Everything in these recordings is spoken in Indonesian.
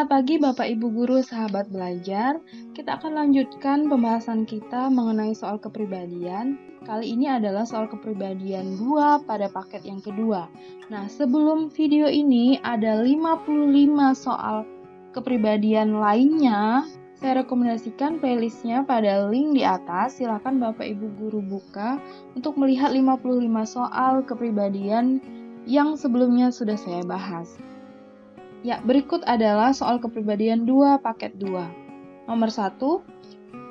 Selamat pagi Bapak Ibu Guru sahabat belajar. Kita akan lanjutkan pembahasan kita mengenai soal kepribadian. Kali ini adalah soal kepribadian 2 pada paket yang kedua. Nah, sebelum video ini ada 55 soal kepribadian lainnya. Saya rekomendasikan playlistnya pada link di atas. Silakan Bapak Ibu Guru buka untuk melihat 55 soal kepribadian yang sebelumnya sudah saya bahas. Ya, berikut adalah soal kepribadian 2 paket 2. Nomor 1,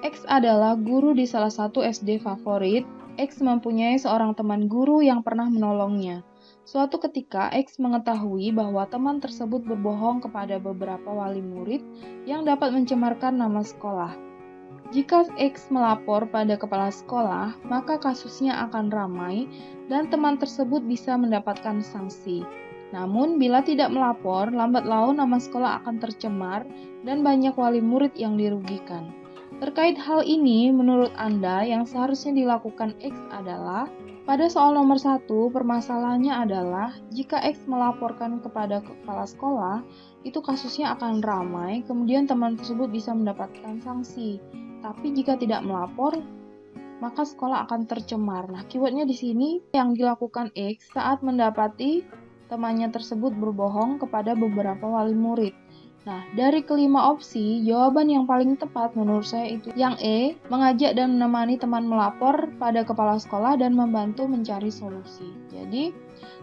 X adalah guru di salah satu SD favorit. X mempunyai seorang teman guru yang pernah menolongnya. Suatu ketika, X mengetahui bahwa teman tersebut berbohong kepada beberapa wali murid yang dapat mencemarkan nama sekolah. Jika X melapor pada kepala sekolah, maka kasusnya akan ramai dan teman tersebut bisa mendapatkan sanksi. Namun, bila tidak melapor, lambat laun nama sekolah akan tercemar dan banyak wali murid yang dirugikan. Terkait hal ini, menurut Anda yang seharusnya dilakukan X adalah, pada soal nomor 1, permasalahannya adalah, jika X melaporkan kepada kepala sekolah, itu kasusnya akan ramai, kemudian teman tersebut bisa mendapatkan sanksi. Tapi jika tidak melapor, maka sekolah akan tercemar. Nah, keywordnya di sini yang dilakukan X saat mendapati temannya tersebut berbohong kepada beberapa wali murid. Nah, dari kelima opsi, jawaban yang paling tepat menurut saya itu yang E, mengajak dan menemani teman melapor pada kepala sekolah dan membantu mencari solusi. Jadi,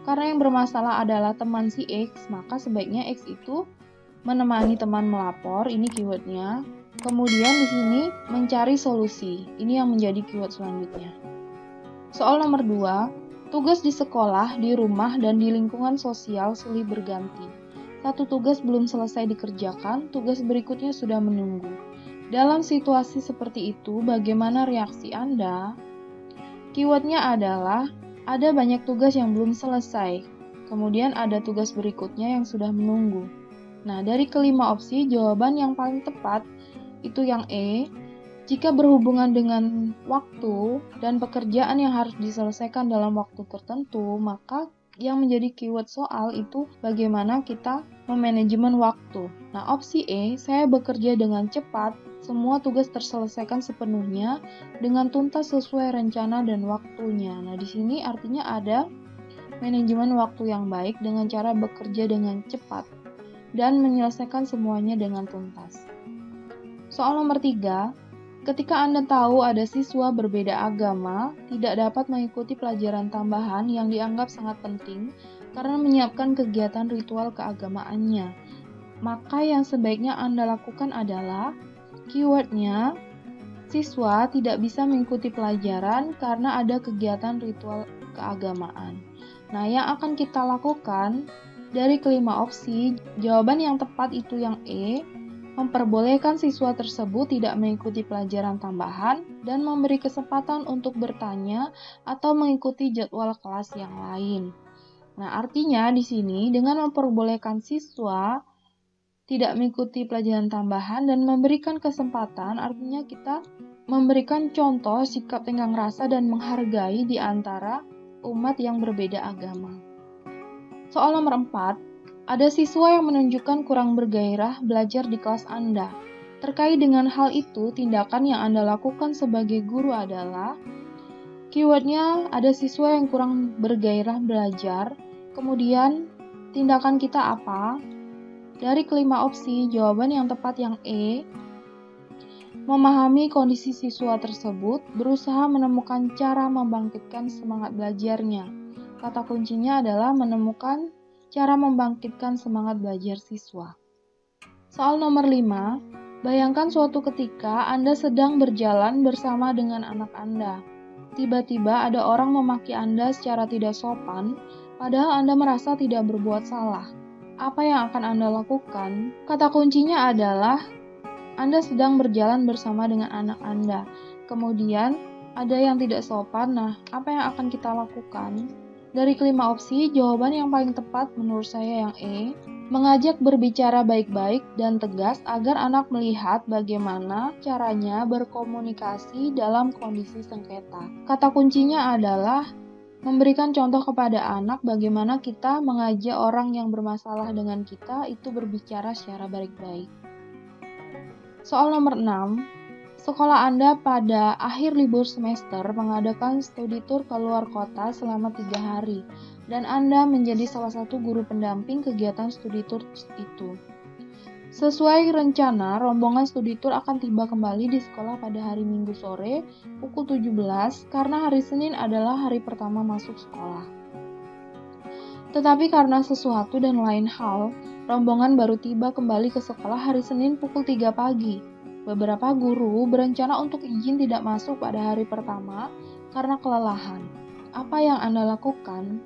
karena yang bermasalah adalah teman si X, maka sebaiknya X itu menemani teman melapor, ini keywordnya. Kemudian di sini mencari solusi, ini yang menjadi keyword selanjutnya. Soal nomor 2, tugas di sekolah, di rumah, dan di lingkungan sosial silih berganti. Satu tugas belum selesai dikerjakan, tugas berikutnya sudah menunggu. Dalam situasi seperti itu, bagaimana reaksi Anda? Keywordnya adalah, ada banyak tugas yang belum selesai, kemudian ada tugas berikutnya yang sudah menunggu. Nah, dari kelima opsi, jawaban yang paling tepat itu yang E. Jika berhubungan dengan waktu dan pekerjaan yang harus diselesaikan dalam waktu tertentu, maka yang menjadi keyword soal itu bagaimana kita memanajemen waktu. Nah, opsi E, saya bekerja dengan cepat, semua tugas terselesaikan sepenuhnya dengan tuntas sesuai rencana dan waktunya. Nah, di sini artinya ada manajemen waktu yang baik dengan cara bekerja dengan cepat dan menyelesaikan semuanya dengan tuntas. Soal nomor 3, ketika Anda tahu ada siswa berbeda agama, tidak dapat mengikuti pelajaran tambahan yang dianggap sangat penting karena menyiapkan kegiatan ritual keagamaannya, maka yang sebaiknya Anda lakukan adalah, keywordnya, siswa tidak bisa mengikuti pelajaran karena ada kegiatan ritual keagamaan. Nah, yang akan kita lakukan dari kelima opsi, jawaban yang tepat itu yang E, memperbolehkan siswa tersebut tidak mengikuti pelajaran tambahan dan memberi kesempatan untuk bertanya atau mengikuti jadwal kelas yang lain. Nah, artinya di sini dengan memperbolehkan siswa tidak mengikuti pelajaran tambahan dan memberikan kesempatan, artinya kita memberikan contoh sikap tenggang rasa dan menghargai di antara umat yang berbeda agama. Soal nomor 4, ada siswa yang menunjukkan kurang bergairah belajar di kelas Anda. Terkait dengan hal itu, tindakan yang Anda lakukan sebagai guru adalah, keywordnya ada siswa yang kurang bergairah belajar, kemudian tindakan kita apa? Dari kelima opsi, jawaban yang tepat yang E, memahami kondisi siswa tersebut, berusaha menemukan cara membangkitkan semangat belajarnya. Kata kuncinya adalah menemukan cara membangkitkan semangat belajar siswa. Soal nomor 5, bayangkan suatu ketika Anda sedang berjalan bersama dengan anak Anda. Tiba-tiba ada orang memaki Anda secara tidak sopan, padahal Anda merasa tidak berbuat salah. Apa yang akan Anda lakukan? Kata kuncinya adalah, Anda sedang berjalan bersama dengan anak Anda. Kemudian, ada yang tidak sopan, nah apa yang akan kita lakukan? Dari kelima opsi, jawaban yang paling tepat menurut saya yang E, mengajak berbicara baik-baik dan tegas agar anak melihat bagaimana caranya berkomunikasi dalam kondisi sengketa. Kata kuncinya adalah Memberikan contoh kepada anak bagaimana kita mengajak orang yang bermasalah dengan kita itu berbicara secara baik-baik. Soal nomor 6, sekolah Anda pada akhir libur semester mengadakan studi tour ke luar kota selama 3 hari, dan Anda menjadi salah satu guru pendamping kegiatan studi tour itu. Sesuai rencana, rombongan studi tour akan tiba kembali di sekolah pada hari Minggu sore pukul 17 karena hari Senin adalah hari pertama masuk sekolah. Tetapi karena sesuatu dan lain hal, rombongan baru tiba kembali ke sekolah hari Senin pukul 3 pagi. Beberapa guru berencana untuk izin tidak masuk pada hari pertama karena kelelahan. Apa yang Anda lakukan?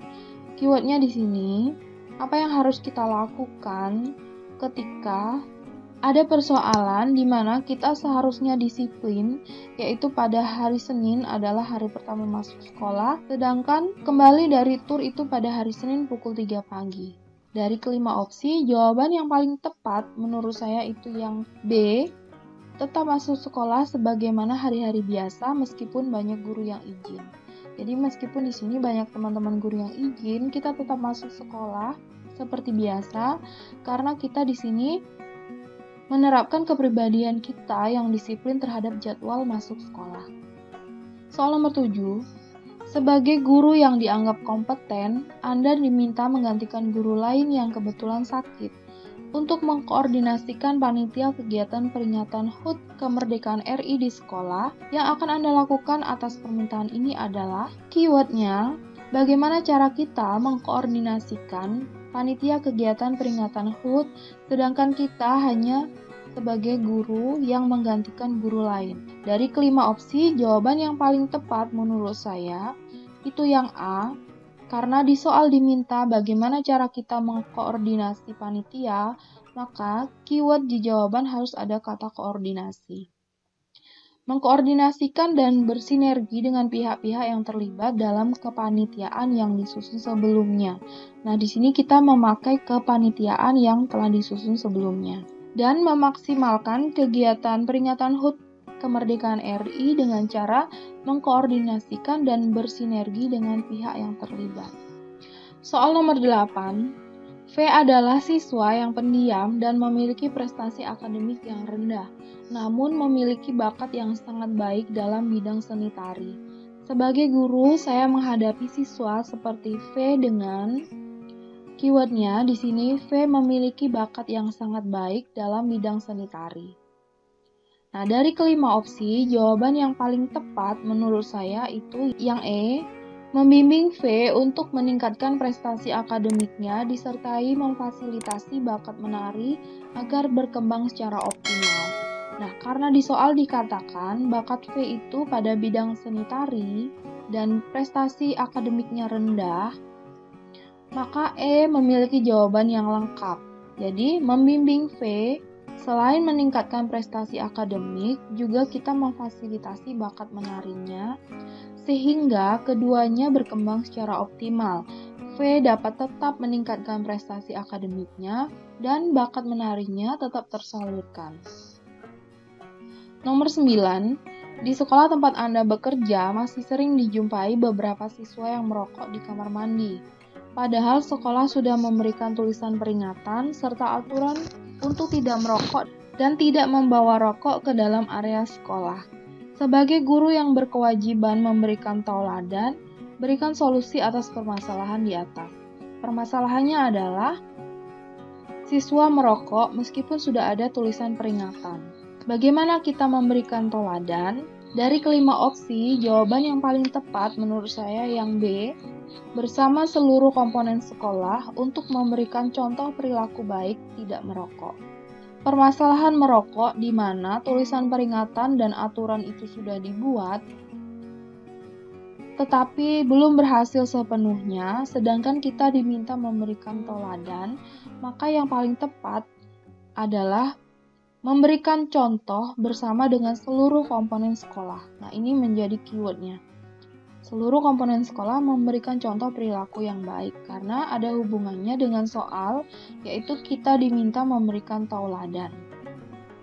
Keywordnya di sini, apa yang harus kita lakukan ketika ada persoalan di mana kita seharusnya disiplin, yaitu pada hari Senin adalah hari pertama masuk sekolah, sedangkan kembali dari tur itu pada hari Senin pukul 3 pagi. Dari kelima opsi, jawaban yang paling tepat menurut saya itu yang B, tetap masuk sekolah sebagaimana hari-hari biasa meskipun banyak guru yang izin. Jadi meskipun di sini banyak teman-teman guru yang izin, kita tetap masuk sekolah seperti biasa karena kita di sini menerapkan kepribadian kita yang disiplin terhadap jadwal masuk sekolah. Soal nomor 7, sebagai guru yang dianggap kompeten, Anda diminta menggantikan guru lain yang kebetulan sakit untuk mengkoordinasikan panitia kegiatan peringatan HUT kemerdekaan RI di sekolah. Yang akan Anda lakukan atas permintaan ini adalah keywordnya, bagaimana cara kita mengkoordinasikan panitia kegiatan peringatan HUT, sedangkan kita hanya sebagai guru yang menggantikan guru lain. Dari kelima opsi, jawaban yang paling tepat menurut saya itu yang A, karena di soal diminta bagaimana cara kita mengkoordinasi panitia, maka keyword di jawaban harus ada kata koordinasi. Mengkoordinasikan dan bersinergi dengan pihak-pihak yang terlibat dalam kepanitiaan yang disusun sebelumnya. Nah, di sini kita memakai kepanitiaan yang telah disusun sebelumnya. Dan memaksimalkan kegiatan peringatan HUT kemerdekaan RI dengan cara mengkoordinasikan dan bersinergi dengan pihak yang terlibat. Soal nomor 8, V adalah siswa yang pendiam dan memiliki prestasi akademik yang rendah, namun memiliki bakat yang sangat baik dalam bidang seni tari. Sebagai guru, saya menghadapi siswa seperti V dengan keywordnya di sini V memiliki bakat yang sangat baik dalam bidang seni tari. Nah, dari kelima opsi, jawaban yang paling tepat menurut saya itu yang E, membimbing V untuk meningkatkan prestasi akademiknya disertai memfasilitasi bakat menari agar berkembang secara optimal. Nah, karena di soal dikatakan bakat V itu pada bidang seni tari dan prestasi akademiknya rendah, maka E memiliki jawaban yang lengkap. Jadi, membimbing V selain meningkatkan prestasi akademik, juga kita memfasilitasi bakat menarinya sehingga keduanya berkembang secara optimal. V dapat tetap meningkatkan prestasi akademiknya dan bakat menarinya tetap tersalurkan. Nomor 9, di sekolah tempat Anda bekerja masih sering dijumpai beberapa siswa yang merokok di kamar mandi. Padahal sekolah sudah memberikan tulisan peringatan serta aturan untuk tidak merokok dan tidak membawa rokok ke dalam area sekolah. Sebagai guru yang berkewajiban memberikan tauladan, berikan solusi atas permasalahan di atas. Permasalahannya adalah siswa merokok meskipun sudah ada tulisan peringatan. Bagaimana kita memberikan tauladan? Dari kelima opsi, jawaban yang paling tepat menurut saya yang B, bersama seluruh komponen sekolah untuk memberikan contoh perilaku baik tidak merokok. Permasalahan merokok di mana tulisan peringatan dan aturan itu sudah dibuat, tetapi belum berhasil sepenuhnya, sedangkan kita diminta memberikan tauladan, maka yang paling tepat adalah memberikan contoh bersama dengan seluruh komponen sekolah. Nah, ini menjadi keywordnya. Seluruh komponen sekolah memberikan contoh perilaku yang baik karena ada hubungannya dengan soal, yaitu kita diminta memberikan tauladan.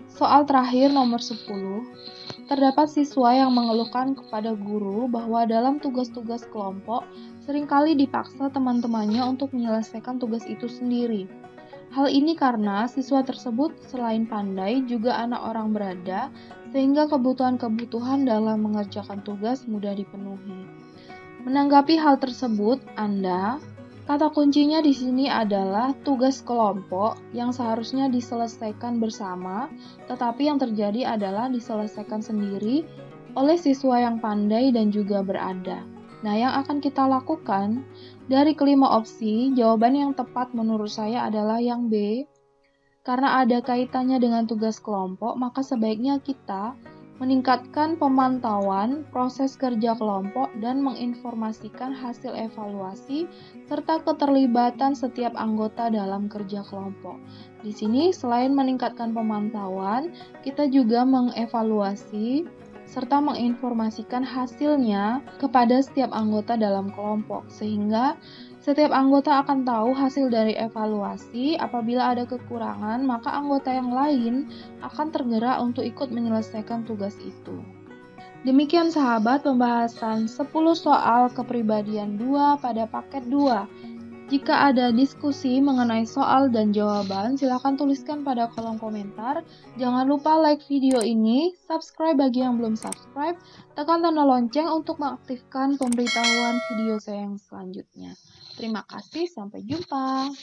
Soal terakhir nomor 10, Terdapat siswa yang mengeluhkan kepada guru bahwa dalam tugas-tugas kelompok seringkali dipaksa teman-temannya untuk menyelesaikan tugas itu sendiri. Hal ini karena siswa tersebut selain pandai juga anak orang berada, sehingga kebutuhan-kebutuhan dalam mengerjakan tugas mudah dipenuhi. Menanggapi hal tersebut, kata kuncinya di sini adalah tugas kelompok yang seharusnya diselesaikan bersama, tetapi yang terjadi adalah diselesaikan sendiri oleh siswa yang pandai dan juga berada. Nah, yang akan kita lakukan dari kelima opsi, jawaban yang tepat menurut saya adalah yang B. Karena ada kaitannya dengan tugas kelompok, maka sebaiknya kita meningkatkan pemantauan proses kerja kelompok dan menginformasikan hasil evaluasi serta keterlibatan setiap anggota dalam kerja kelompok. Di sini selain meningkatkan pemantauan, kita juga mengevaluasi serta menginformasikan hasilnya kepada setiap anggota dalam kelompok sehingga setiap anggota akan tahu hasil dari evaluasi. Apabila ada kekurangan, maka anggota yang lain akan tergerak untuk ikut menyelesaikan tugas itu. Demikian sahabat pembahasan 10 soal kepribadian 2 pada paket 2. Jika ada diskusi mengenai soal dan jawaban, silakan tuliskan pada kolom komentar. Jangan lupa like video ini, subscribe bagi yang belum subscribe, tekan tanda lonceng untuk mengaktifkan pemberitahuan video saya yang selanjutnya. Terima kasih, sampai jumpa.